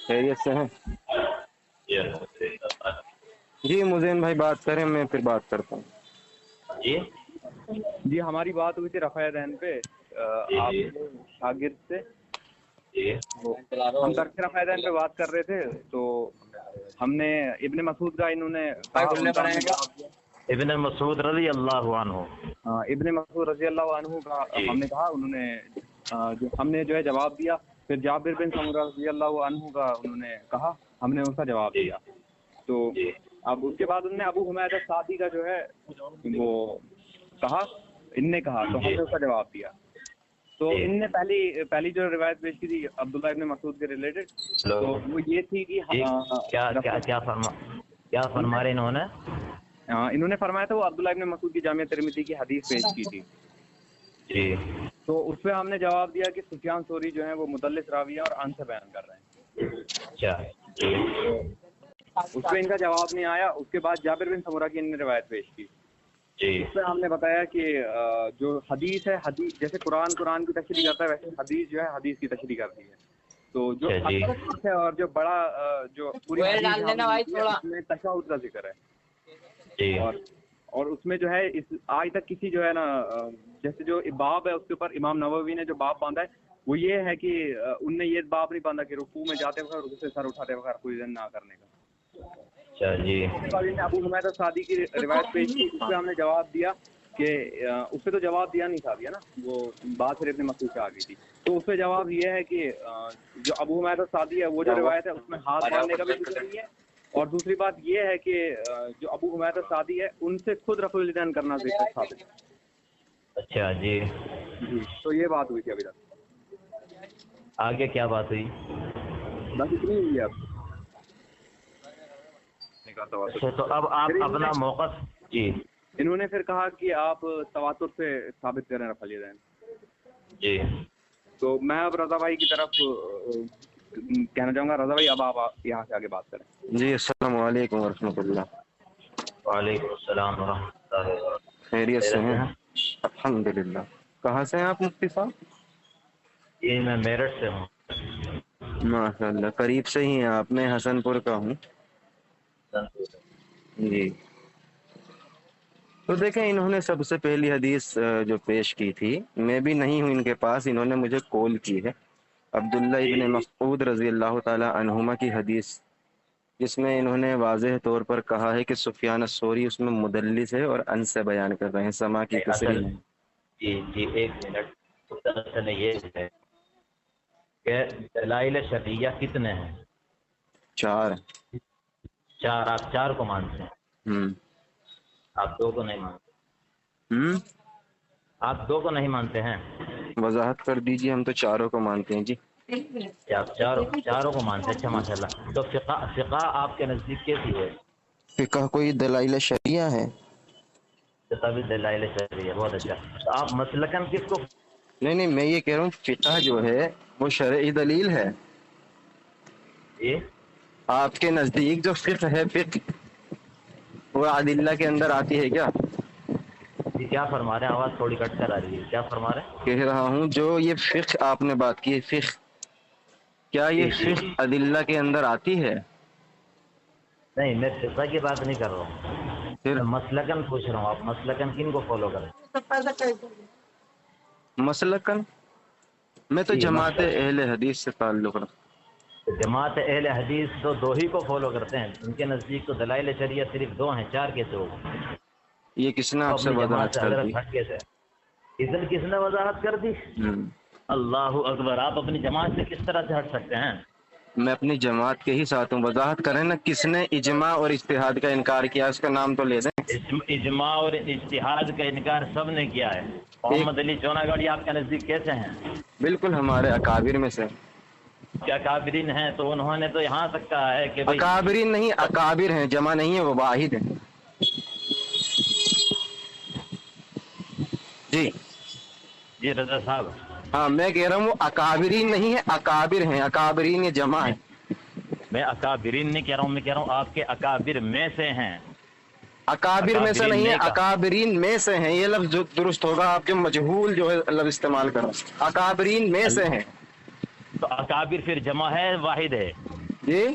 خیریت سے ہیں؟ جی مزین بھائی بات کریں، میں پھر بات کرتا ہوں. جی ہماری بات ہوئی تھی رفع دین پہ آپ کے شاگرد سے. ہم درس رفع دین پہ بات کر رہے تھے تو ہم نے ابن مسعود کا انہوں نے ابن مسعود رضی اللہ عنہ، ابن مسعود رضی اللہ عنہ کا ہم نے کہا، انہوں نے ہم نے جو ہے جواب دیا. پھر جابر بن سمرہ رضی اللہ عنہ کا انہوں نے کہا، ہم نے اس کا جواب دیا. تو اب اس کے بعد انہوں نے ابو حمید السعدی کا جو ہے وہ کہا، ان نے کہا، تو ہم نے اس کا جواب دیا. تو ان نے پہلی جو روایت پیش کی تھی عبداللہ ابن مسعود کے ریلیٹڈ، تو وہ یہ تھی کہ کیا فرما رہے انہوں نے فرمایا تھا وہ عبداللہ ابن مسعود کی جامعہ ترمذی کی حدیث پیش کی تھی. جی تو اس پہ ہم نے جواب دیا کہ سفیان ثوری جو ہیں وہ مدلس راوی ہیں اور ان سے بیان کر رہے ہیں. اچھا، اس پہ ان کا جواب نہیں آیا. اس کے بعد جابر بن سمرہ کی ان نے روایت پیش کی. اس پہ ہم نے بتایا کہ جو حدیث ہے، حدیث جیسے قرآن کی تشریح کرتا ہے ویسے حدیث جو ہے حدیث کی تشریح کرتی ہے. تو جو ہے اور جو بڑا جو پوری اس میں تشہد کا ذکر ہے، اور اس میں جو ہے آج تک کسی جو ہے نا جیسے جو باب ہے اس کے اوپر امام نووی نے جو باب باندھا ہے وہ یہ ہے کہ ان نے یہ باب نہیں باندھا کہ رکوع میں جاتے وقت رکوع سے سر اٹھاتے وقت کوئی ذن نہ کرنے کا. ابو حمید السعدی کی روایت پیش کی. اس پہ ہم نے جواب دیا کہ اس پہ تو جواب دیا نہیں تھا نا، وہ بات پھر ابن مسعود سے آ گئی تھی. تو اس پہ جواب یہ ہے کہ جو ابو حمید السعدی ہے وہ جو روایت ہے اس میں ہاتھ باندھنے کا بھی ذکر نہیں ہے. اور دوسری بات یہ ہے کہ جو ابو حمید السعدی ہے ان سے خود رفع الیدین کرنا ذکر ثابت ہے. اچھا جی، تو یہ بات ہوئی تھی. ابھی تک آگے کیا بات ہوئی؟ بس اتنی ہوئی ہے. تو اب آپ اپنا موقع. جی انہوں نے پھر کہا کہ آپ تواتر سے ثابت کریں رفع الیدین. جی تو میں اب رضا بھائی کی طرف کہنا چاہوں گا. رضا بھائی اب آپ یہاں سے آگے بات کریں. جی السلام علیکم ورحمۃ اللہ. وعلیکم السلام ورحمۃ اللہ. خیریت سے ہیں؟ الحمدللہ. کہاں سے ہیں آپ مفتی صاحب؟ یہ میں میرٹھ سے ہوں. ماشاء اللہ، قریب سے ہی ہیں آپ. میں حسن پور کا ہوں. جی تو دیکھیں، انہوں نے سب سے پہلی حدیث جو پیش کی تھی، میں بھی نہیں ہوں ان کے پاس، انہوں نے مجھے کال کی ہے. عبداللہ ابن مسعود رضی اللہ تعالی عنہما کی حدیث، جس میں انہوں نے واضح طور پر کہا ہے کہ سفیان الثوری اس میں مدلس ہے اور ان سے بیان کر رہے ہیں، سما کی تصریح. جی ایک منٹ. اصل یہ ہے کہ دلائل شرعیہ کتنے ہیں؟ 4. آپ 4 کو مانتے ہیں؟ آپ 2 کو نہیں مانتے. آپ 2 کو نہیں مانتے ہیں؟ وضاحت کر دیجئے. ہم تو 4 کو مانتے ہیں. جی آپ چاروں کو مانتے ہیں. اچھا ماشاء اللہ. تو فقہ آپ کے نزدیک کیسی ہے؟ فقہ کوئی دلائل شرعیہ ہے؟ تبھی دلائل شرعیہ. بہت اچھا. تو آپ مسلکن کس کو؟ نہیں، میں یہ کہہ رہا ہوں فقہ جو ہے وہ شرعی دلیل ہے. آپ کے نزدیک جو فقہ ہے، فقہ وہ ادلہ کے اندر آتی ہے کیا؟ جی کیا فرما رہے ہیں؟ آواز تھوڑی کٹ کر آ رہی ہے. کیا فرما رہے ہیں؟ کہہ رہا ہوں جو یہ فقہ آپ نے بات کی ہے، فقہ کیا یہ فقہ ادلہ کے اندر آتی ہے؟ نہیں، میں فقہ کی بات نہیں کر رہا ہوں. میں مسلکن پوچھ رہا ہوں. آپ مسلکن کن کو فالو کریں؟ مسلکن میں تو جماعت اہل حدیث سے تعلق رکھتا ہوں. جماعت اہل حدیث تو 2 ہی کو فالو کرتے ہیں. ان کے نزدیک تو دلائل شرعیہ صرف 2 ہیں. 4 کیسے ہوگا؟ یہ کس نے آپ سے وضاحت کر دی؟ کس نے وضاحت کر دی؟ اللہ اکبر. آپ اپنی جماعت سے کس طرح سے ہٹ سکتے ہیں؟ میں اپنی جماعت کے ہی ساتھ ہوں. وضاحت کریں نا، کس نے اجماع اور اجتہاد کا انکار کیا، اس کا نام تو لے دیں. اجماع اور اجتہاد کا انکار سب نے کیا ہے. محمد علی چونا گاڑی آپ کے نزدیک کیسے ہیں؟ بالکل ہمارے اکابر میں سے. کیا اکابرین ہیں؟ تو انہوں نے تو یہاں تک کہا ہے کہ اکابرین نہیں، اکابر ہیں، جمع نہیں ہے، وہ واحد ہیں. جی رضا صاحب. ہاں میں کہہ رہا ہوں وہ اکابرین نہیں ہے، اکابر ہیں. اکابرین یہ جمع ہے. میں اکابرین نہیں کہہ رہا ہوں. میں کہہ رہا ہوں آپ کے اکابر میں سے ہیں. اکابر میں سے نہیں ہے، اکابرین میں سے ہیں. یہ لفظ جو درست ہوگا، آپ جو مجہول جو ہے لفظ استعمال کرو. اکابرین میں سے ہیں. تو اکابر پھر جمع ہے واحد ہے؟ جی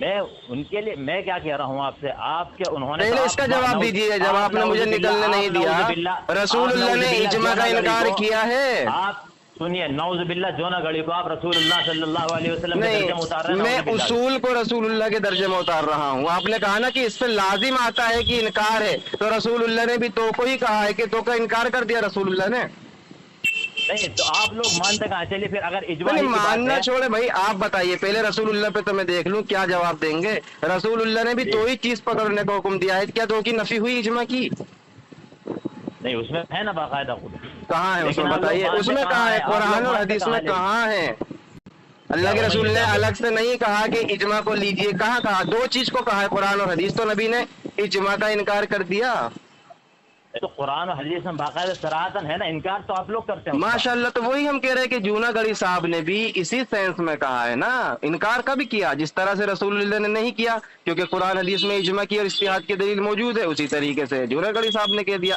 میں ان کے لیے میں کیا کہہ رہا ہوں آپ سے، آپ کے انہوں نے پہلے اس کا جواب دیجیے، جب آپ نے مجھے نکلنے نہیں دیا۔ رسول اللہ نے اجماع کا انکار کیا ہے؟ آپ سنیے، نعوذ باللہ جونا گڑی کو آپ رسول اللہ صلی اللہ علیہ وسلم کے درجے میں اتار رہے ہیں۔ میں اصول کو رسول اللہ کے درجے میں اتار رہا ہوں۔ آپ نے کہا نا کہ اس پہ لازم آتا ہے کہ انکار ہے، تو رسول اللہ نے بھی تو کو ہی کہا ہے کہ تو کا انکار کر دیا رسول اللہ نے۔ نہیں تو آپ لوگ مانتے کہاں؟ چلیے پھر اگر اجماع نہیں کی بات ماننا ہے، چھوڑے بھائی، آپ بتائیے پہلے رسول اللہ پہ تو میں دیکھ لوں کیا جواب دیں گے۔ رسول اللہ نے بھی تو ہی چیز پکڑنے کا حکم دیا ہے، کیا دو کی نفی ہوئی اجماع کی؟ نہیں اس میں ہے نا باقاعدہ خود، کہاں ہے اس لیکن میں؟ آپ لوگ بتائیے اس میں مانتے کہاں ہے؟ کہاں ہیں؟ آپ قرآن لوگ اور مانتے حدیث میں کہاں کہاں ہے؟ اللہ کے رسول نے الگ سے نہیں کہا کہ اجماع کو لیجئے، کہاں کہا؟ دو چیز کو کہا ہے قرآن اور حدیث، تو نبی نے اجماع کا انکار کر دیا۔ تو قرآن و حدیث میں باقاعدہ صراحتاً ہے نا، انکار تو آپ لوگ کرتے ہیں۔ ماشاء اللہ، تو وہی ہم کہہ رہے ہیں کہ جونا گڑھی صاحب نے بھی اسی سینس میں کہا ہے نا، انکار کب کیا؟ جس طرح سے رسول اللہ نے نہیں کیا، کیونکہ قرآن حدیث میں اجماع کی اور اجتہاد کی دلیل موجود ہے، اسی طریقے سے جونا گڑھی صاحب نے کہہ دیا۔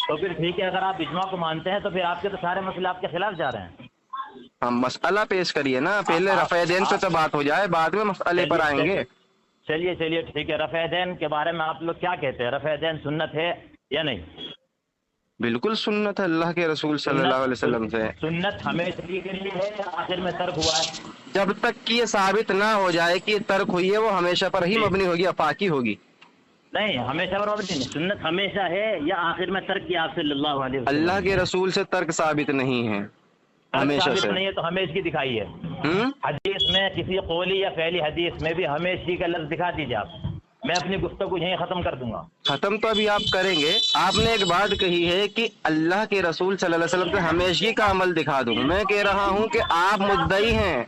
تو پھر ٹھیک ہے، اگر آپ اجماع کو مانتے ہیں تو پھر آپ کے تو سارے مسئلے آپ کے خلاف جا رہے ہیں۔ ہم مسئلہ پیش کریے نا، پہلے رفع دین پہ تو بات ہو جائے، بعد میں مسئلے پر آئیں گے۔ چلیے ٹھیک ہے، رفع دین کے بارے میں آپ لوگ کیا کہتے ہیں؟ رفع دین سنت ہے یا نہیں؟ بالکل سنت ہے اللہ کے رسول صلی اللہ علیہ وسلم سے۔ سنت ہمیشہ کے لیے ہے یا آخر میں ترک ہوا ہے؟ جب تک کہ یہ ثابت نہ ہو جائے کہ ترک ہوئی ہے، وہ ہمیشہ پر ہی مبنی ہوگی، افاقی ہوگی۔ نہیں ہمیشہ برابر نہیں، سنت ہمیشہ ہے یا آخر میں ترک کیا آپ صلی اللہ علیہ وسلم؟ اللہ کے رسول سے ترک ثابت نہیں ہے، ہمیشہ ثابت سے۔ نہیں ہے تو ہمیشہ کی دکھائیے، حدیث میں کسی قولی یا فعلی حدیث میں بھی ہمیشہ کا لفظ دکھا دیجیے آپ، میں اپنی گفتگو یہیں ختم کر دوں گا۔ ختم تو ابھی آپ کریں گے۔ آپ نے ایک بات کہی ہے کہ اللہ کے رسول صلی اللہ علیہ وسلم سے ہمیشگی کا عمل دکھا دوں، میں کہہ رہا ہوں کہ آپ مدعی ہیں۔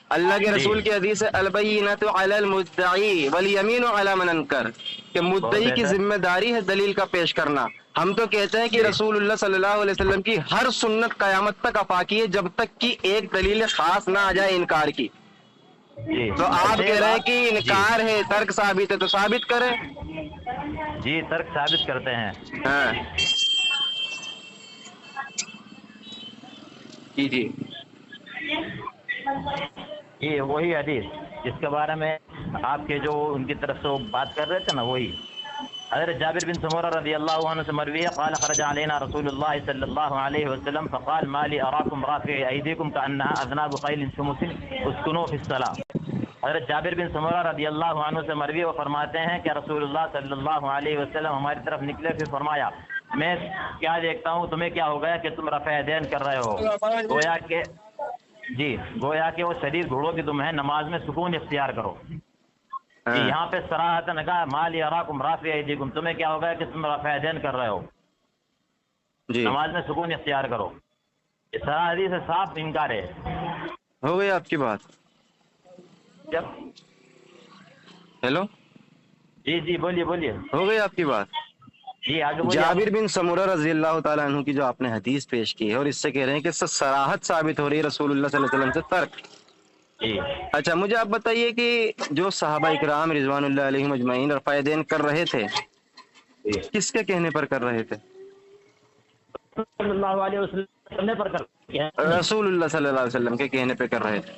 اللہ کے رسول کی حدیث ہے البینۃ علی المدعی والیمین علی من انکر، کہ مدعی کی ذمہ داری ہے دلیل کا پیش کرنا۔ ہم تو کہتے ہیں کہ رسول اللہ صلی اللہ علیہ وسلم کی ہر سنت قیامت تک افاقی ہے، جب تک کہ ایک دلیل خاص نہ آ جائے انکار کی۔ تو آپ کہہ رہے ہیں کہ انکار ہے، ترک ثابت ہے، تو ثابت کریں۔ جی ترک ثابت کرتے ہیں۔ ہاں جی یہ وہی حدیث جس کے بارے میں آپ کے جو ان کی طرف سے بات کر رہے تھے نا، وہی حضرت جابر بن سمورہ رضی اللہ عنہ سے مروی ہے، قال خرج علینا رسول اللہ صلی اللہ علیہ وسلم فقال ما لی اراکم رافع ایدیکم کانها اذناب خیل شمس اسکنوا فی الصلاۃ۔ حضرت جابر بن سمورہ رضی اللہ عنہ سے مروی وہ فرماتے ہیں کہ رسول اللہ صلی اللہ علیہ وسلم ہماری طرف نکلے، پھر فرمایا میں کیا دیکھتا ہوں، تمہیں کیا ہو گیا کہ تم رفع دین کر رہے ہو، گویا کہ وہ شدید گھوڑوں کی تم ہے، نماز میں سکون اختیار کرو۔ یہاں پہ صراحتاً کہا ما لی اراکم رافع ایدیکم، تمہیں کیا ہو گیا کہ تم رفع دین کر رہے ہو، نماز میں سکون اختیار کرو۔ اس حدیث سے صاف انکار ہے۔ ہو گئی آپ کی بات؟ جب ہیلو جی بولیے ہو گئی آپ کی بات؟ جی آگے بولیے۔ جابر بن سمورہ رضی اللہ تعالیٰ عنہ کی جو آپ نے حدیث پیش کی ہے، اور اس سے کہہ رہے ہیں کہ اس سے صراحت ثابت ہو رہی ہے رسول اللہ صلی اللہ علیہ وسلم سے ترک۔ اچھا مجھے آپ بتائیے کہ جو صحابہ اکرام رضوان اللہ علیہم اجمعین رفع دین کر رہے تھے، کس کے کہنے پر کر رہے تھے؟ صلی اللہ علیہ وسلم پر رسول اللہ صلی اللہ علیہ وسلم کے کہنے پہ کر رہے تھے۔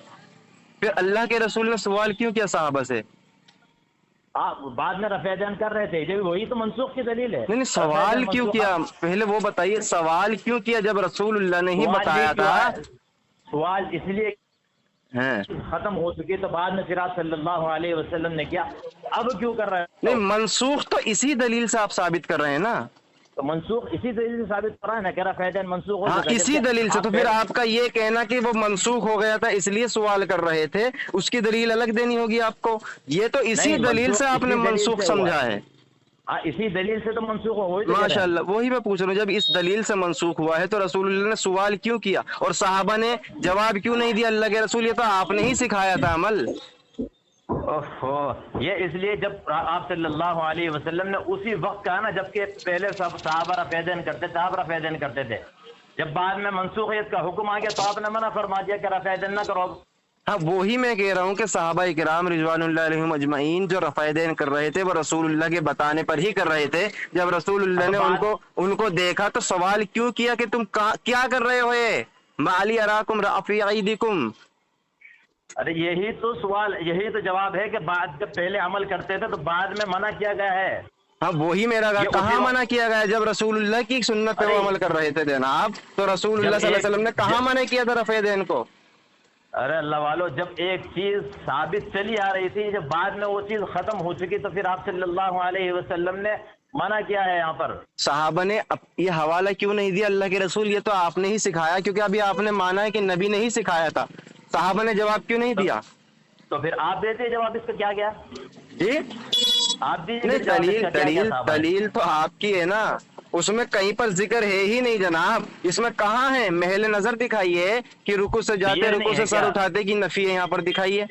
پھر اللہ کے رسول نے سوال کیوں کیا صحابہ سے؟ آپ بعد میں رفع دین کر رہے تھے، جب وہی تو منسوخ کی دلیل ہے۔ نہیں سوال کیوں کیا؟ پہلے وہ بتائیے سوال کیوں کیا جب رسول اللہ نے ہی بتایا تھا؟ سوال اس لیے ختم ہو چکی تو بعد میں پھر آپ صلی اللہ علیہ وسلم نے کیا، اب کیوں کر رہے ہیں؟ نہیں منسوخ تو اسی دلیل سے آپ ثابت کر رہے ہیں نا، تو منسوخ اسی دلیل سے ثابت کر رہا ہے نا کہ رفع دین منسوخ ہو ہاں اسی دلیل سے۔ تو پھر آپ کا یہ کہنا کہ وہ منسوخ ہو گیا تھا اس لیے سوال کر رہے تھے، اس کی دلیل الگ دینی ہوگی آپ کو۔ یہ تو اسی دلیل سے آپ نے منسوخ سمجھا ہے۔ ہاں اسی دلیل سے تو منسوخ ہو۔ ماشاء اللہ، وہی میں پوچھ رہا ہوں، جب اس دلیل سے منسوخ ہوا ہے تو رسول اللہ نے سوال کیوں کیا اور صحابہ نے جواب کیوں نہیں دیا؟ اللہ کے رسول یہ تو آپ نے ہی سکھایا تھا عمل۔ یہ اس لیے جب آپ صلی اللہ علیہ وسلم نے اسی وقت کہا نا، جبکہ پہلے صحابہ رفع دین کرتے تھے، آپ رفع دین کرتے تھے، جب بعد میں منسوخیت کا حکم آ گیا تو آپ نے منع فرما دیا کہ رفع دین نہ کرو۔ ہاں وہی میں کہہ رہا ہوں کہ صحابہ کرام رضوان اللہ علیہم اجمعین جو رفع دین کر رہے تھے وہ رسول اللہ کے بتانے پر ہی کر رہے تھے۔ جب رسول اللہ نے ان کو دیکھا تو سوال کیوں کیا کہ تم کیا کر رہے ہو؟ یہ ما لی اراکم رافع ایدیکم، ارے یہی تو سوال، یہی تو جواب ہے کہ بعد جب پہلے عمل کرتے تھے تو بعد میں منع کیا گیا ہے. ہاں وہی میرا کہا، یہ کہاں اسی منع کیا گیا؟ جب رسول اللہ کی سنت پہ وہ عمل کر رہے تھے جناب، تو رسول اللہ صلی اللہ علیہ وسلم نے کہاں منع کیا تھا رفع دین کو؟ ارے اللہ والو، جب ایک چیز ثابت چلی آ رہی تھی، جب بعد میں وہ چیز ختم ہو چکی تو پھر آپ صلی اللہ علیہ وسلم نے منع کیا ہے یہاں پر. صحابہ نے یہ حوالہ کیوں نہیں دیا اللہ کے رسول؟ یہ تو آپ نے ہی سکھایا، کیونکہ ابھی آپ نے مانا ہے کہ نبی نے ہی سکھایا تھا. صحابہ نے جواب کیوں نہیں دیا؟ تو پھر آپ دیتے جواب اس کا کیا گیا؟ جی آپ نہیں، دیجیے جواب اس کا کیا گیا صاحب؟ دلیل تو آپ کی ہے نا، اس میں کہیں پر ذکر ہے ہی نہیں جناب. اس میں کہاں ہے؟ محل نظر دکھائیے کہ رکوع سے جاتے، یہ رکوع نہیں سے ہے سر کیا؟ اٹھاتے کی نفی ہے، یہاں پر دکھائیے.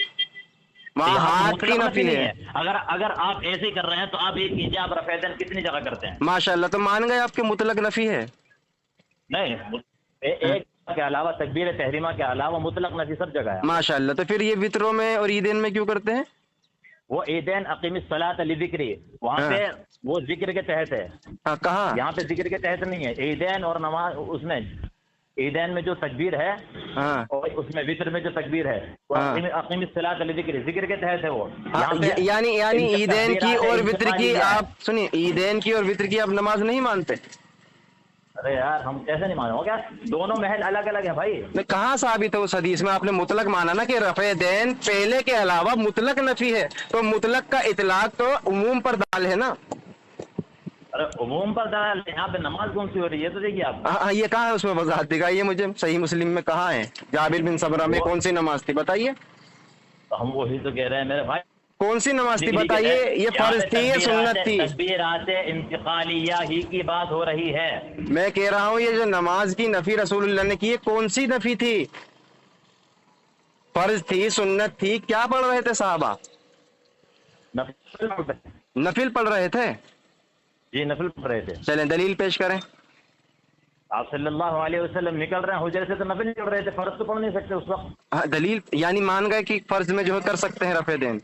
وہاں یہاں ہاتھ کی مطلق نفی نہیں ہے. ہے. اگر آپ ایسے ہی کر رہے ہیں تو آپ یہ کیجیے، آپ رفع دین کتنی جگہ کرتے ہیں؟ ماشاء اللہ، تو مان گئے آپ کے مطلق نفی ہے. نہیں، ایک کے علاوہ تکبیر تحریمہ کے علاوہ مطلق نفی سب جگہ ہے. ماشاء اللہ، تو پھر یہ وطروں میں اور عیدین میں کیوں کرتے ہیں؟ وہ عیدین اقیم الصلاۃ لذکری، وہاں پہ وہ ذکر کے تحت ہے، ہاں کہاں؟ یہاں پہ ذکر کے تحت نہیں ہے. عیدین اور نماز، اس میں عیدین میں جو تکبیر ہے ہاں اور اس میں وطر میں جو تکبیر ہے وہ اقیم الصلاۃ لذکری، ذکر کے تحت ہے. وہ یعنی عیدین کی اور وطر کی آپ سنیے، عیدین کی اور وطر کی آپ نماز نہیں مانتے؟ ارے یار ہم کیسے نہیں مانو گا؟ دونوں محل الگ الگ ہیں بھائی. کہاں ثابت ہے اس حدیث میں؟ آپ نے مطلق مانا نا کہ رفع دین پہلے کے علاوہ مطلق نفی ہے، تو مطلق کا اطلاق تو عموم پر دال ہے نا. ارے عموم پر دلالت، یہاں پہ نماز کون سی ہو رہی ہے تو دیکھیے آپ. ہاں یہ کہاں ہے؟ اس میں وضاحت دکھائیے مجھے. صحیح مسلم میں کہاں ہے؟ جابر بن سمرہ میں کون سی نماز تھی بتائیے؟ ہم وہی تو کہہ رہے ہیں میرے بھائی، کون سی نماز تھی بتائیے؟ یہ فرض تھی یا سنت تھی؟ تکبیرات انتقالیہ ہی کی بات ہو رہی ہے. میں کہہ رہا ہوں یہ جو نماز کی نفی رسول اللہ نے کی ہے، کون سی نفی تھی؟ فرض تھی، سنت تھی، کیا پڑھ رہے تھے صحابہ؟ نفل پڑھ رہے تھے. جی نفل پڑھ رہے تھے. چلیں دلیل پیش کریں. آپ صلی اللہ علیہ وسلم نکل رہے ہیں حجرے سے تو نفل نہیں پڑھ رہے تھے، فرض تو پڑھ نہیں سکتے اس وقت. دلیل یعنی مان گئے کہ فرض میں جو ہے کر سکتے ہیں رفع دین،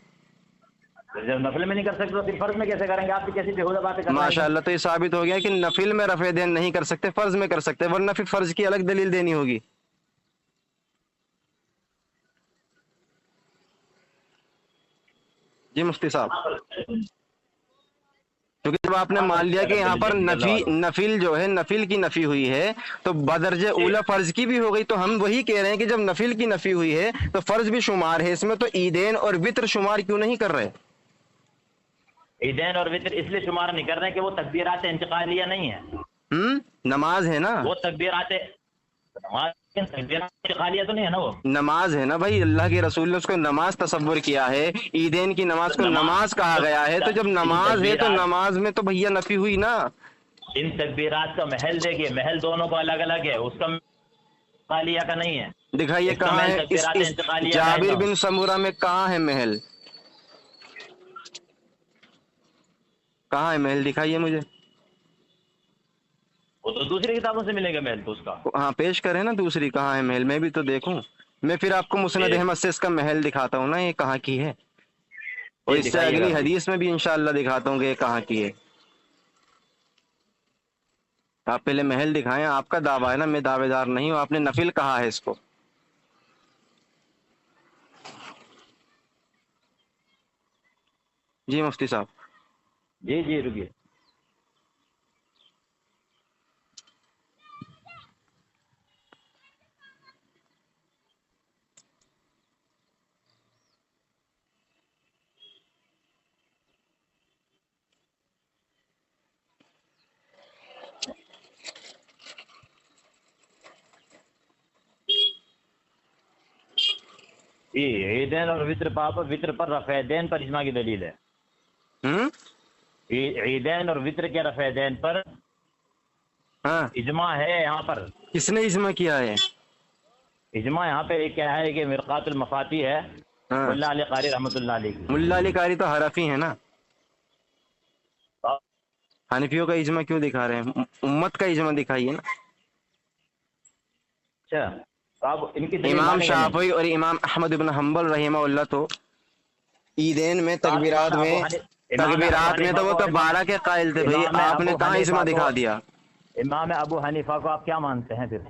جب نفل میں نہیں کر سکتے تو پھر فرض میں کیسے کریں گے؟ آپ کی کیسی بےہودہ باتیں کر رہے ہیں. ماشاء اللہ، تو یہ ثابت ہو گیا کہ نفل میں رفع دین نہیں کر سکتے، فرض میں کر سکتے، ورنہ پھر فرض کی الگ دلیل دینی ہوگی. جی مفتی صاحب، کیونکہ جب آپ نے مان لیا کہ یہاں پر نفل جو ہے، نفل کی نفی ہوئی ہے، تو بدرجہ اولا فرض کی بھی ہو گئی. تو ہم وہی کہہ رہے ہیں کہ جب نفل کی نفی ہوئی ہے تو فرض بھی شمار ہے اس میں، تو عیدین اور وطر شمار کیوں نہیں کر رہے؟ عیدین اور وطر اس لیے شمار نہیں کر رہے کہ وہ تکبیرات انتقالیہ نہیں ہے. نماز ہے نا، وہ تکبیرات انتقالیہ تو نہیں ہے نا. وہ نماز ہے نا بھائی، اللہ کے رسول نے اس کو نماز تصور کیا ہے، عیدین کی نماز کو نماز کہا گیا ہے. تو جب نماز ہے تو نماز میں تو بھیا نفی ہوئی نا. ان تکبیرات کا محل دیکھیے، محل دونوں کو الگ الگ ہے، اس کا انتقالیہ کا نہیں ہے. دکھائیے کہاں ہے اس جابر بن سمورہ میں؟ کہاں ہے محل؟ کہاں ہے محل؟ دکھائیے مجھے. وہ تو دوسری کتابوں سے ملے گا محل تو اس کا. ہاں پیش کریں نا دوسری، کہاں ہے محل؟ میں بھی تو دیکھوں. میں پھر آپ کو مسند احمد سے اس کا محل دکھاتا ہوں نا، یہ کہاں کی ہے، اور اس سے اگلی حدیث میں بھی انشاءاللہ دکھاتا ہوں کہ یہ کہاں کی ہے. آپ پہلے محل دکھائیں. آپ کا دعویٰ ہے نا، میں دعوے دار نہیں ہوں. آپ نے نفل کہا ہے اس کو. جی مفتی صاحب. جی جی رکیے. عیدین اور وطر پر رفع دین پر اجماع کی دلیل ہے. عیدین اور وطر کے رفع دین پر اجماع ہے. یہاں پر کس نے اجماع کیا ہے؟ اجماع یہاں پہ کیا ہے کہ مرقات المفاتیح ہے، ملا علی قاری رحمۃ اللہ علیہ کی. ملا علی قاری تو حنفی ہے نا، حنفیوں کا اجماع کیوں دکھا رہے ہیں؟ امت کا اجماع دکھائیے نا. اچھا امام شافعی اور امام احمد بن حنبل رحمہ اللہ تو عیدین میں تکبیرات میں تو وہ تو 12 کے قائل تھے بھائی. آپ نے کہاں اجماع دکھا دیا؟ امام ابو حنیفہ کو آپ کیا مانتے ہیں پھر؟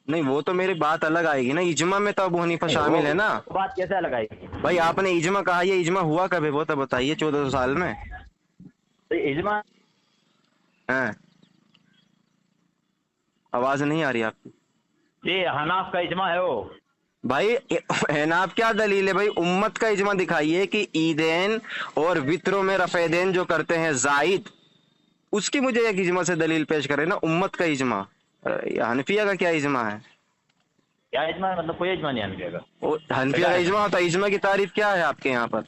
نہیں وہ تو میری بات الگ آئے گی نا، اجماع میں تو ابو حنیفہ شامل ہے نا بات کیسے لگائی گی؟ بھائی، آپ نے اجماع کہا، یہ اجماع ہوا کب ہے وہ تو بتائیے، 1400 سال میں؟ تو اجماع ہاں آواز نہیں آ رہی آپ کی یہ حناف کا اجماع ہے وہ. بھائی. حناف کیا دلیل ہے بھائی؟ امت کا اجماع دکھائیے کہ عیدین اور وطروں میں رفع دین جو کرتے ہیں زائد، اس کی مجھے ایک اجماع سے دلیل پیش کرے نا، امت کا اجماع. حنفیہ کا کیا اجماع ہے؟ کیا اجماع ہے؟ مطلب کوئی اجماع نہیں آنے گا. حنفیہ کا اجماع ہوتا ہے. اجماع کی تعریف کیا ہے آپ کے یہاں پر؟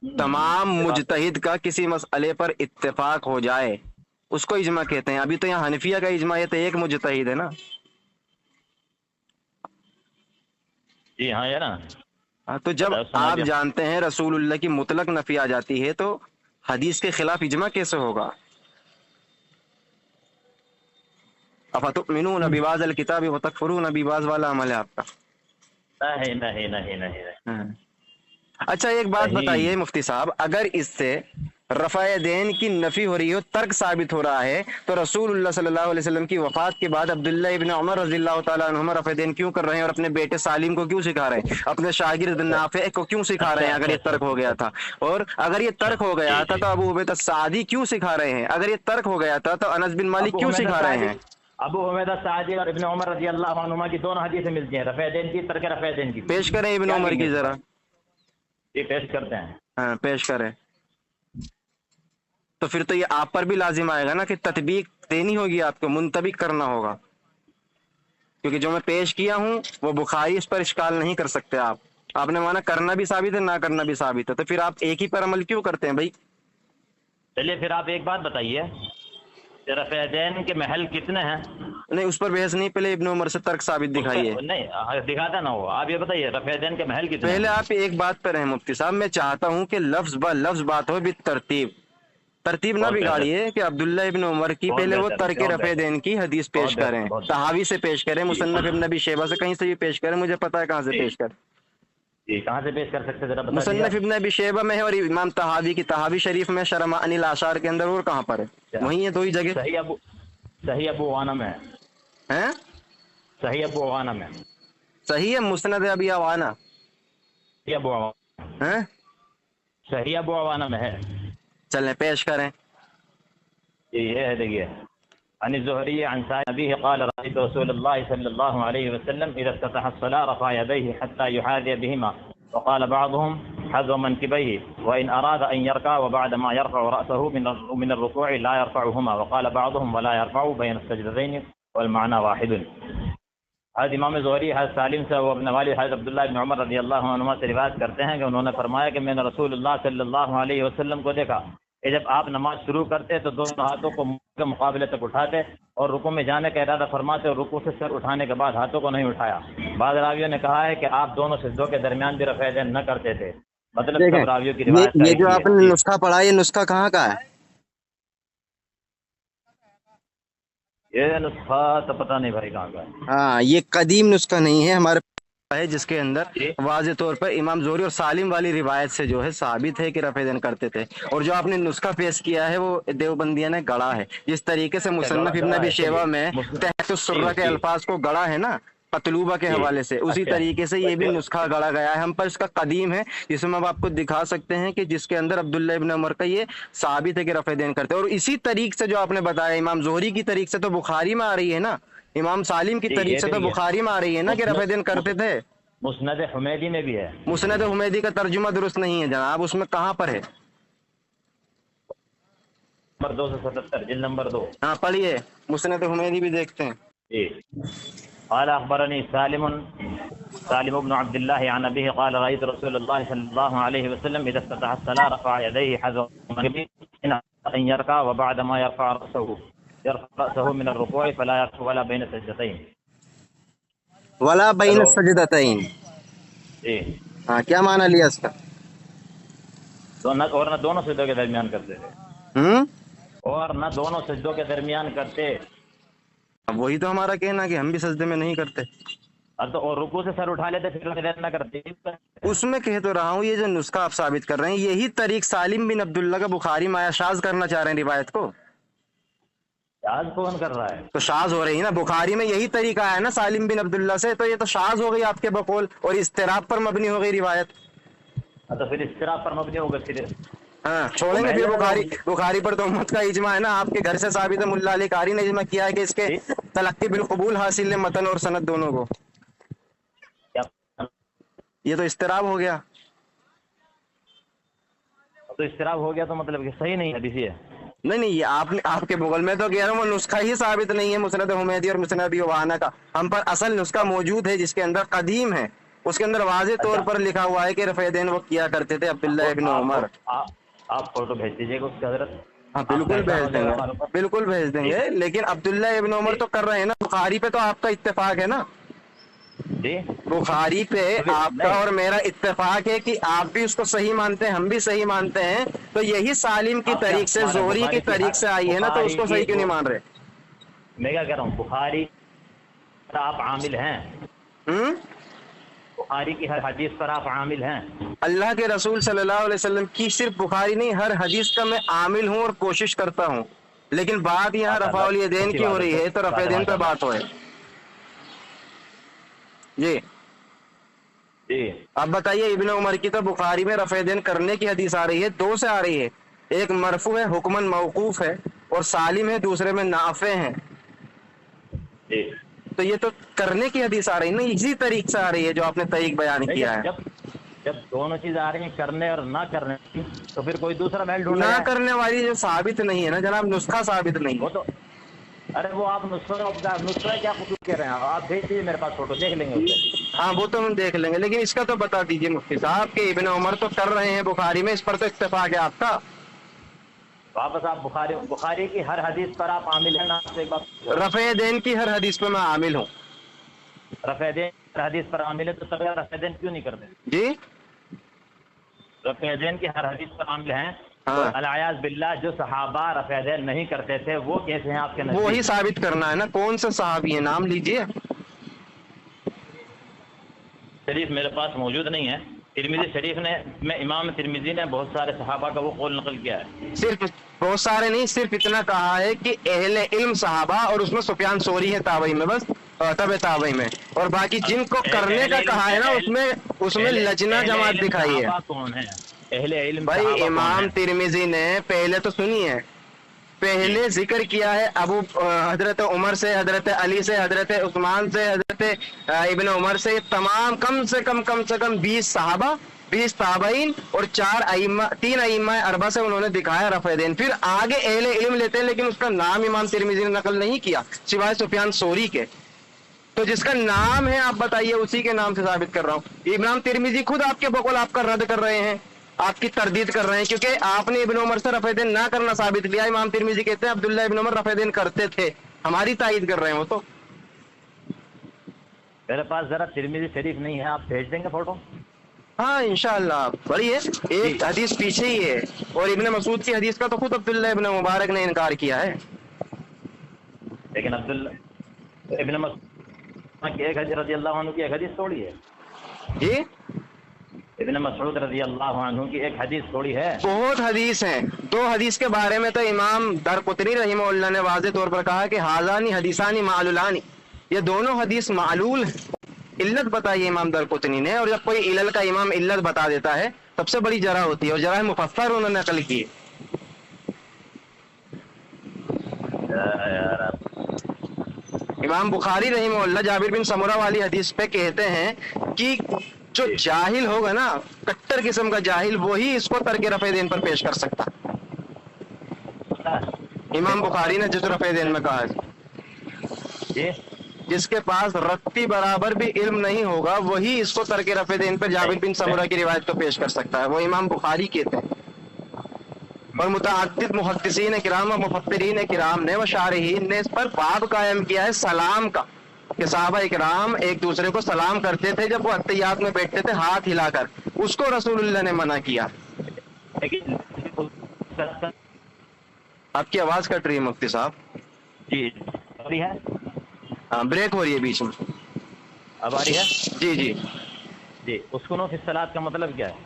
تمام مجتہد کا کسی مسئلے پر اتفاق ہو جائے اس کو اجماع کہتے ہیں. ابھی تو یہاں حنفیہ کا اجماع ہے تو ایک مجتہد ہے نا. جی ہاں ہے نا. تو جب سنا آپ دیا. جانتے ہیں رسول اللہ کی مطلق نفی آ جاتی ہے تو حدیث کے خلاف اجماع کیسے ہوگا؟ افتؤمنون ببعض الکتاب وتکفرون ببعض والا عمل ہے آپ کا. نہیں نہیں نہیں نہیں. اچھا ایک بات بتائیے مفتی صاحب، اگر اس سے رفع دین کی نفی ہو رہی ہو، ترک ثابت ہو رہا ہے، تو رسول اللہ صلی اللہ علیہ وسلم کی وفات کے بعد عبداللہ ابن عمر رضی اللہ تعالیٰ عنہما رفع دین کیوں کر رہے ہیں، اور اپنے بیٹے سالم کو کیوں سکھا رہے ہیں، اپنے شاگرد نافع کو کیوں سکھا رہے ہیں اگر یہ ترک ہو گیا تھا؟ اور اگر یہ ترک ہو گیا تھا تو ابو عبیدہ الساعدی کیوں سکھا رہے ہیں؟ اگر یہ ترک ہو گیا تھا تو انس بن مالک کیوں سکھا رہے ہیں؟ ابو حمید الساعدی اور ابن عمر رضی اللہ عنہما کی دونوں حدیثیں ملتی ہیں رفع دین کی، ترک رفع دین کی. پیش کریں ابن عمر کی ذرا. یہ پیش کرتے ہیں. ہاں پیش کریں. تو پھر تو یہ آپ پر بھی لازم آئے گا نا کہ تطبیق دینی ہوگی، آپ کو منطبق کرنا ہوگا، کیونکہ جو میں پیش کیا ہوں وہ بخاری اس پر اشکال نہیں کر سکتے. آپ نے مانا کرنا بھی ثابت ہے، نہ کرنا بھی ثابت ہے، تو پھر آپ ایک ہی پر عمل کیوں کرتے ہیں بھائی؟ چلیے پھر آپ ایک بات بتائیے کہ رفع دین کے محل کتنے ہیں؟ نہیں اس پر بحث نہیں، پہلے ابن عمر سے ترک ثابت دکھائیے. نہیں دکھاتا نا وہ. آپ یہ بتائیے رفع دین کے محل کتنے ہیں؟ پہلے آپ ایک بات پر ہیں مفتی صاحب، میں چاہتا ہوں کہ لفظ با لفظ بات ہو، بالترتیب، ترتیب نہ بگاڑیے. کہ عبداللہ ابن عمر کی پہلے وہ ترک رفع دین کی حدیث پیش کریں، طحاوی سے پیش کریں، مصنف ابن ابی شیبہ سے کہیں سے بھی پیش کریں، مجھے پتا ہے کہاں سے پیش کریں. کہاں سے پیش کر سکتے ذرا بتا دیجیے. مصنف ابن ابی شیبہ میں ہے، اور امام طحاوی کی طحاوی شریف میں، شرح معانی الاشعار کے اندر، اور کہاں پر ہے؟ وہیں ہے، دو ہی جگہ. صحیح ابو عوانہ میں ہیں؟ صحیح ابو عوانہ میں صحیح ہے مسند ابی عوانہ. صحیح ابو عوانہ ہیں؟ صحیح ابو عوانہ میں ہے. چلیں پیش کریں. یہ ہے دیکھیے. عن الزهري عن سعد أبيه قال رأيت رسول الله صلى الله عليه وسلم إذا افتتح الصلاة رفع يديه حتى يحاذي بهما، وقال بعضهم حذو منكبيه وإن أراد أن يركع وبعد ما يرفع رأسه من الركوع لا يرفعهما، وقال بعضهم ولا يرفع بين السجدتين والمعنى واحد. حضرت امام زہری حضرت سالم سے وہ اپنے والد حضرت عبداللہ ابن عمر رضی اللہ عنہما سے روایت کرتے ہیں کہ انہوں نے فرمایا کہ میں نے رسول اللہ صلی اللہ علیہ وسلم کو دیکھا کہ جب آپ نماز شروع کرتے تو دونوں ہاتھوں کو منہ کے مقابلے تک اٹھاتے اور رکوع میں جانے کا ارادہ فرماتے، اور رکوع سے سر اٹھانے کے بعد ہاتھوں کو نہیں اٹھایا. بعض راویوں نے کہا ہے کہ آپ دونوں سجدوں کے درمیان بھی رفع دین نہ کرتے تھے. مطلب سب راویوں کی روایت یہ جو آپ نے نسخہ پڑھا، یہ نسخہ کہاں کا ہے؟ یہ نسخہ تو پتہ نہیں بھائی کہاں کا ہے. ہاں یہ قدیم نسخہ نہیں ہے، ہمارے ہے جس کے اندر واضح طور پر امام زہری اور سالم والی روایت سے جو ہے ثابت ہے کہ رفع دین کرتے تھے. اور جو آپ نے نسخہ پیش کیا ہے وہ دیوبندیہ نے گڑا ہے. جس طریقے سے مصنف ابن ابی شیبہ میں تحت السرہ کے الفاظ کو گڑا ہے نا قتلوبہ کے حوالے سے، اسی طریقے سے یہ بھی نسخہ گڑا گیا ہے. ہم پر اس کا قدیم ہے، جس میں ہم آپ کو دکھا سکتے ہیں کہ جس کے اندر عبداللہ ابن عمر کا یہ ثابت ہے کہ رفع دین کرتے ہیں. اور اسی طریق سے جو آپ نے بتایا امام زہری کی طریق سے تو بخاری میں آ رہی ہے نا، امام سالم کی طریق سے تو بخاری میں آ رہی ہے نا کہ رفع دین کرتے تھے. مسند حمیدی میں بھی ہے. مسند حمیدی کا ترجمہ درست نہیں ہے جناب، اس میں کہاں پر ہے؟ نمبر 277 جلد نمبر 2. ہاں پڑھیے، مسند حمیدی بھی دیکھتے ہیں. جی. قال اخبرني سالم بن عبد الله عن ابيه قال رايت رسول الله صلى الله عليه وسلم اذا افتتح الصلاه رفع يديه حذو منكبيه ان يركع وبعد ما يرفع راسه من الركوع فلا يرفع ولا بين السجدتين ولا بین السجدتین. جی ہاں کیا معنی لیا اس کا؟ اور نہ دونوں سجدوں کے درمیان کرتے تھے، اور نہ دونوں سجدوں کے درمیان کرتے. اب وہی تو ہمارا کہنا کہ ہم بھی سجدے میں نہیں کرتے. اور رکوع سے سر اٹھا لیتے پھر نہ کرتے. اس میں کہہ تو رہا ہوں یہ جو نسخہ آپ ثابت کر رہے ہیں یہی طریق سالم بن عبداللہ کا بخاری میں آیا، شاذ کرنا چاہ رہے ہیں روایت کو. شاذ کون کر رہا ہے؟ تو شاذ ہو رہی ہے نا، بخاری میں یہی طریقہ ہے نا سالم بن عبداللہ سے، تو یہ تو شاذ ہو گئی آپ کے بقول، اور اضطراب پر مبنی ہو گئی روایت۔ تو پھر اضطراب پر مبنی ہوگا پھر؟ ہاں چھوڑیں گے پھر بخاری پر تو امت کا اجماع ہے نا، آپ کے گھر سے ثابت ہے، ملا علی قاری نے اجماع کیا ہے کہ اس کے تلقی بالقبول حاصل ہے، متن اور سند دونوں کو۔ یہ تو اضطراب ہو گیا۔ تو اضطراب ہو گیا تو مطلب کہ صحیح نہیں حدیث ہے؟ نہیں یہ آپ کے بغل میں تو کہہ رہا ہوں، وہ نسخہ ہی ثابت نہیں ہے مسند حمیدی اور مسند ابی عوانہ کا، ہم پر اصل نسخہ موجود ہے جس کے اندر قدیم ہے، اس کے اندر واضح طور پر لکھا ہوا ہے کہ رفع دین وہ کیا کرتے تھے عبداللہ ابن عمر۔ آپ فوٹو بھیج دیجیے گا اس کے حضرت۔ ہاں بالکل بھیج دیں گے، بالکل بھیج دیں گے، لیکن عبداللہ ابن عمر تو کر رہے ہیں نا، بخاری پہ تو آپ کا اتفاق ہے نا، جی بخاری پہ آپ کا اور میرا اتفاق ہے کہ آپ بھی اس کو صحیح مانتے ہیں، ہم بھی صحیح مانتے ہیں، تو یہی سالم کی طریق سے، زہری کی طریق سے آئی ہے نا، تو اس کو صحیح کیوں نہیں مان رہے؟ میں کیا کہہ رہا ہوں، بخاری آپ عامل ہیں، بخاری کی ہر حدیث پر آپ عامل ہیں؟ اللہ کے رسول صلی اللہ علیہ وسلم کی صرف بخاری نہیں، ہر حدیث کا میں عامل ہوں اور کوشش کرتا ہوں، لیکن بات یہاں رفع الیدین کی ہو رہی ہے، تو رفع دین پہ بات ہوئے۔ جی جی اب بتائیے، ابن عمر کی تو بخاری میں رفع دین کرنے کی حدیث آ رہی ہے، دو سے آ رہی ہے، ایک مرفوع ہے حکماً موقوف ہے، اور سالم ہے دوسرے میں نافع ہیں، جی تو یہ تو کرنے کی حدیث آ رہی ہے نا، اسی طریق سے آ رہی ہے جو آپ نے طریق بیان کیا ہے۔ جب دونوں چیز آ رہی ہیں، کرنے اور نہ کرنے کی، تو پھر کوئی دوسرا محل ڈھونڈنا نہ ہے۔ کرنے والی جو ثابت نہیں ہے نا جناب، نسخہ ثابت نہیں وہ ہے۔ تو ارے وہ آپ نسخہ کیا خصوص کہہ رہے ہیں آپ؟ بھیج دیجیے میرے پاس فوٹو، دیکھ لیں گے اسے۔ ہاں وہ تو ہم دیکھ لیں گے، لیکن اس کا تو بتا دیجئے مفتی صاحب کہ ابن عمر تو کر رہے ہیں بخاری میں، اس پر تو اتفاق ہے آپ کا۔ واپس آپ بخاری کی ہر حدیث پر آپ عامل ہیں نا؟ آپ سے ایک بات، رفع دین کی ہر حدیث پہ میں عامل ہوں۔ رفع دین ہر حدیث پر عامل ہے تو تب رفع دین کیوں نہیں کرتے؟ جی رفع دین کی ہر حدیث پر عامل ہیں، ہاں، الیاذ باللہ جو صحابہ رفع دین نہیں کرتے تھے وہ کیسے ہیں آپ کے نزدیک؟ وہی ثابت کرنا ہے نا، کون سے صحابی ہیں، نام لیجئے۔ شریف میرے پاس موجود نہیں ہے، ترمذی شریف نے میں امام ترمذی نے بہت سارے صحابہ کا وہ قول نقل کیا ہے۔ صرف بہت سارے نہیں، صرف اتنا کہا ہے کہ اہل علم صحابہ، اور اس میں سفیان ثوری ہے تابعی میں، بس تبع تابعی میں، اور باقی جن کو کرنے کا کہا ہے نا اس میں لجنہ جماعت دکھائی ہے۔ کون ہے اہل علم؟ بھائی امام ترمذی نے پہلے تو سنیے، پہلے ذکر کیا ہے حضرت عمر سے، حضرت علی سے، حضرت عثمان سے، حضرت ابن عمر سے، تمام کم سے کم 20 صحابہ، 20 تابعین اور 3 ائمہ اربعہ سے انہوں نے دکھایا رفع دین۔ پھر آگے اہل علم لیتے ہیں، لیکن اس کا نام امام ترمذی نے نقل نہیں کیا سوائے سفیان ثوری کے، تو جس کا نام ہے آپ بتائیے، اسی کے نام سے ثابت کر رہا ہوں۔ امام ترمذی خود آپ کے بقول آپ کا رد کر رہے ہیں، آپ کی تردید کر رہے ہیں، کیونکہ آپ نے ابن عمر سے رفع دین نہ کرنا ثابت کیا۔ امام ترمذی کہتے ہیں عبداللہ ابن عمر رفع دین کرتے تھے، ہماری تائید کر رہے ہیں وہ تو۔ میرے پاس ذرا ترمذی شریف نہیں ہے، آپ بھیج دیں گے فوٹو؟ ہاں انشاءاللہ، بڑی ہے، ایک حدیث پیچھے ہی ہے، اور ابن مسعود کی حدیث کا تو خود عبداللہ ابن مبارک نے انکار کیا ہے۔ لیکن عبداللہ ابن مسعود کی ایک حدیث رضی اللہ عنہ کی ایک حدیث توڑی ہے؟ جی ابن مسعود رضی اللہ عنہ کی ایک حدیث توڑی ہے؟ بہت حدیث ہیں، 2 حدیث کے بارے میں تو امام دارقطنی رحمہ اللہ نے واضح طور پر کہا کہ ہذانی حدیثانی معلولانی، یہ دونوں حدیث معلول ہیں۔ علت بتائی امام دارقطنی نے، اور جب کوئی علل کا امام علت بتا دیتا ہے سب سے بڑی جرح ہوتی ہے، اور جرح مفسر انہوں نے نقل کی ہے۔ امام بخاری رحمہ اللہ جابر بن سمرہ والی حدیث پہ کہتے ہیں کہ جو جاہل ہوگا نا، کٹر قسم کا جاہل، وہی اس کو ترک رفع دین پر پیش کر سکتا۔ امام بخاری نے جس رفع دین میں کہا ہے، جس کے پاس رتی برابر بھی علم نہیں ہوگا وہی اس کو ترک رفع دین پر جابر بن سمرہ کی روایت کو پیش کر سکتا ہے، وہ امام بخاری کہتے ہیں۔ اور متعدد محدثین کرام و مفسرین کرام نے و شارحین نے اس پر باب قائم کیا ہے سلام کا، کہ صحابہ کرام ایک دوسرے کو سلام کرتے تھے جب وہ اتحیات میں بیٹھتے تھے ہاتھ ہلا کر، اس کو رسول اللہ نے منع کیا۔ آپ کی آواز کٹ رہی ہے مفتی صاحب۔ جی ہے، ہاں بریک ہو رہی ہے بیچ میں۔ اب آ رہی ہے؟ جی جی جی، اسکنوا فی الصلاۃ کا مطلب کیا ہے؟